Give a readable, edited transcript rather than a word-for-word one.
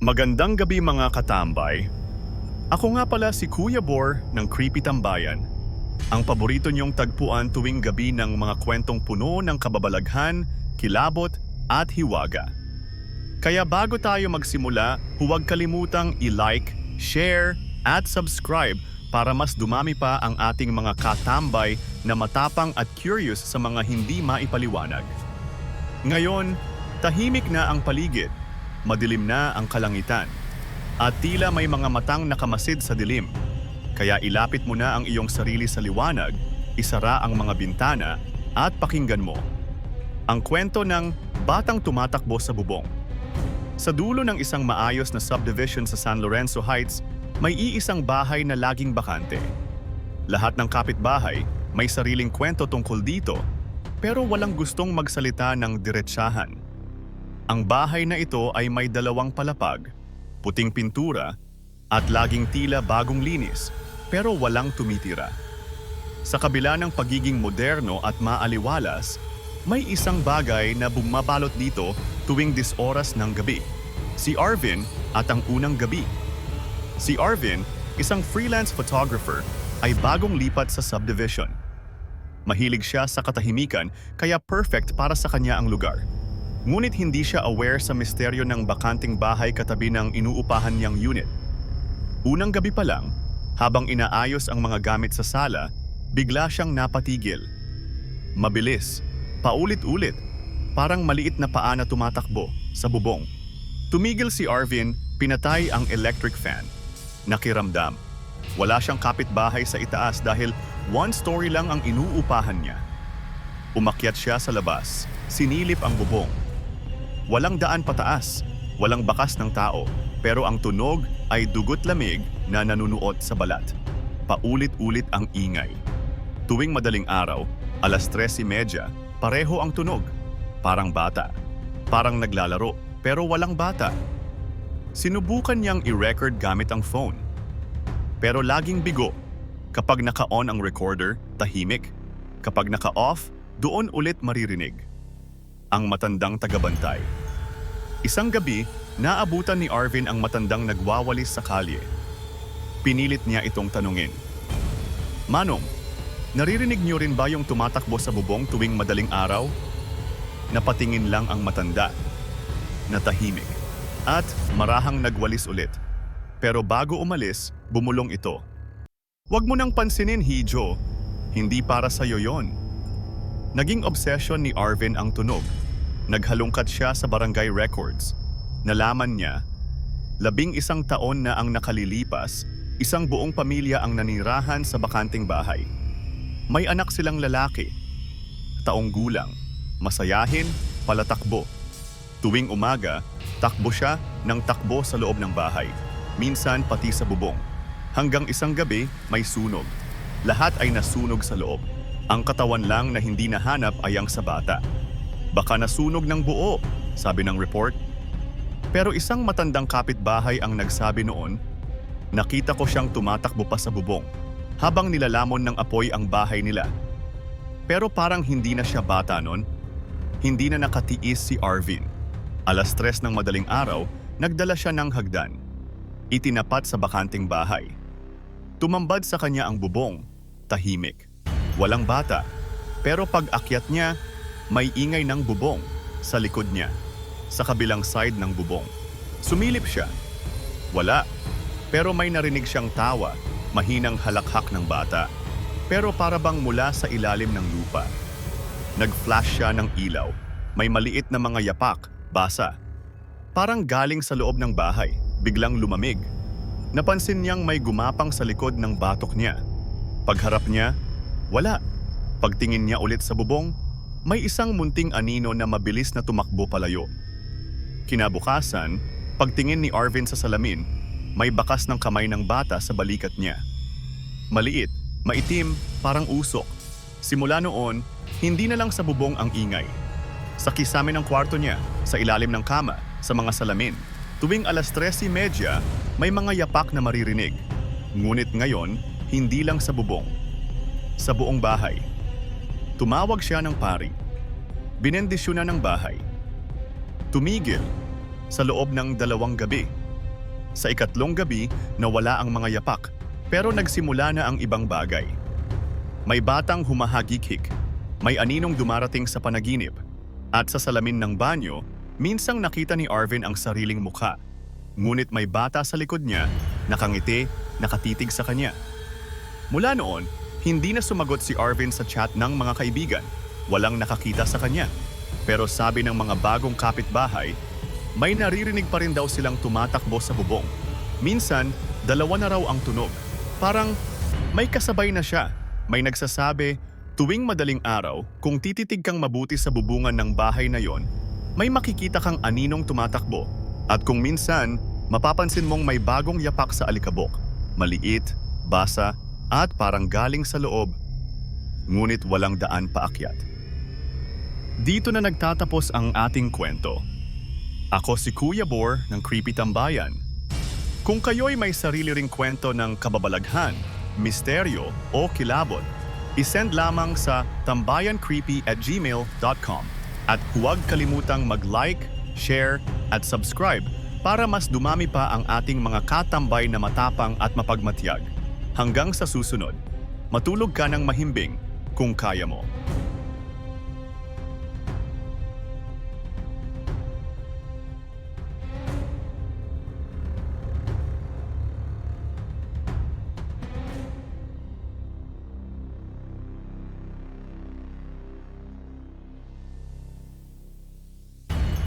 Magandang gabi mga katambay. Ako nga pala si Kuya Bor ng Creepy Tambayan. Ang paborito niyong tagpuan tuwing gabi ng mga kwentong puno ng kababalaghan, kilabot at hiwaga. Kaya bago tayo magsimula, huwag kalimutang i-like, share at subscribe para mas dumami pa ang ating mga katambay na matapang at curious sa mga hindi maipaliwanag. Ngayon, tahimik na ang paligid. Madilim na ang kalangitan, at tila may mga matang nakamasid sa dilim. Kaya ilapit mo na ang iyong sarili sa liwanag, isara ang mga bintana, at pakinggan mo ang kwento ng Batang Tumatakbo sa Bubong. Sa dulo ng isang maayos na subdivision sa San Lorenzo Heights, may iisang bahay na laging bakante. Lahat ng kapitbahay may sariling kwento tungkol dito, pero walang gustong magsalita ng diretsahan. Ang bahay na ito ay may 2 palapag, puting pintura, at laging tila bagong linis, pero walang tumitira. Sa kabila ng pagiging moderno at maaliwalas, may isang bagay na bumabalot dito tuwing 10 oras ng gabi. Si Arvin at ang unang gabi. Si Arvin, isang freelance photographer, ay bagong lipat sa subdivision. Mahilig siya sa katahimikan kaya perfect para sa kanya ang lugar. Ngunit hindi siya aware sa misteryo ng bakanting bahay katabi ng inuupahan niyang unit. Unang gabi pa lang, habang inaayos ang mga gamit sa sala, bigla siyang napatigil. Mabilis, paulit-ulit, parang maliit na paa na tumatakbo sa bubong. Tumigil si Arvin, pinatay ang electric fan. Nakiramdam. Wala siyang kapitbahay sa itaas dahil 1 story lang ang inuupahan niya. Umakyat siya sa labas, sinilip ang bubong. Walang daan pataas, walang bakas ng tao, pero ang tunog ay dugot lamig na nanunuot sa balat. Paulit-ulit ang ingay. Tuwing madaling araw, 3:30, pareho ang tunog. Parang bata. Parang naglalaro, pero walang bata. Sinubukan niyang i-record gamit ang phone. Pero laging bigo. Kapag naka-on ang recorder, tahimik. Kapag naka-off, doon ulit maririnig. Ang matandang tagabantay. Isang gabi, naabutan ni Arvin ang matandang nagwawalis sa kalye. Pinilit niya itong tanungin. Manong, naririnig niyo rin ba yung tumatakbo sa bubong tuwing madaling araw? Napatingin lang ang matanda. Natahimik. At marahang nagwalis ulit. Pero bago umalis, bumulong ito. Huwag mo nang pansinin, Hijo. Hindi para sa'yo yon. Naging obsession ni Arvin ang tunog. Naghalungkat siya sa barangay records. Nalaman niya, 11 taon na ang nakalilipas, isang buong pamilya ang nanirahan sa bakanting bahay. May anak silang lalaki, taong gulang, masayahin, palatakbo. Tuwing umaga, takbo siya ng takbo sa loob ng bahay, minsan pati sa bubong. Hanggang isang gabi, may sunog. Lahat ay nasunog sa loob. Ang katawan lang na hindi nahanap ay ang sa bata. Baka nasunog ng buo, sabi ng report. Pero isang matandang kapitbahay ang nagsabi noon, nakita ko siyang tumatakbo pa sa bubong, habang nilalamon ng apoy ang bahay nila. Pero parang hindi na siya bata noon. Hindi na nakatiis si Arvin. 3:00 ng madaling araw, nagdala siya ng hagdan. Itinapat sa bakanting bahay. Tumambad sa kanya ang bubong, tahimik. Walang bata, pero pag-akyat niya, may ingay ng bubong sa likod niya, sa kabilang side ng bubong. Sumilip siya. Wala, pero may narinig siyang tawa, mahinang halakhak ng bata, pero para bang mula sa ilalim ng lupa. Nag-flash siya ng ilaw, may maliit na mga yapak, basa. Parang galing sa loob ng bahay, biglang lumamig. Napansin niyang may gumapang sa likod ng batok niya. Pagharap niya, wala. Pagtingin niya ulit sa bubong, may isang munting anino na mabilis na tumakbo palayo. Kinabukasan, pagtingin ni Arvin sa salamin, may bakas ng kamay ng bata sa balikat niya. Maliit, maitim, parang usok. Simula noon, hindi na lang sa bubong ang ingay. Sa kisame ng kwarto niya, sa ilalim ng kama, sa mga salamin. Tuwing 3:30, may mga yapak na maririnig. Ngunit ngayon, hindi lang sa bubong. Sa buong bahay. Tumawag siya ng pari. Binendisyonan ng bahay. Tumigil sa loob ng 2 gabi. Sa ikatlong gabi, nawala ang mga yapak, pero nagsimula na ang ibang bagay. May batang humahagikik, may aninong dumarating sa panaginip, at sa salamin ng banyo, minsang nakita ni Arvin ang sariling mukha. Ngunit may bata sa likod niya, nakangiti, nakatitig sa kanya. Mula noon, hindi na sumagot si Arvin sa chat ng mga kaibigan. Walang nakakita sa kanya. Pero sabi ng mga bagong kapitbahay, may naririnig pa rin daw silang tumatakbo sa bubong. Minsan, dalawa na raw ang tunog. Parang may kasabay na siya. May nagsasabi, tuwing madaling araw, kung tititig kang mabuti sa bubungan ng bahay na yon, may makikita kang aninong tumatakbo. At kung minsan, mapapansin mong may bagong yapak sa alikabok. Maliit, basa, at parang galing sa loob. Ngunit walang daan paakyat. Dito na nagtatapos ang ating kwento. Ako si Kuya Bor ng Creepy Tambayan. Kung kayo'y may sarili ring kwento ng kababalaghan, misteryo o kilabot, isend lamang sa tambayancreepy@gmail.com at huwag kalimutang mag-like, share at subscribe para mas dumami pa ang ating mga katambay na matapang at mapagmatyag. Hanggang sa susunod, matulog ka ng mahimbing kung kaya mo.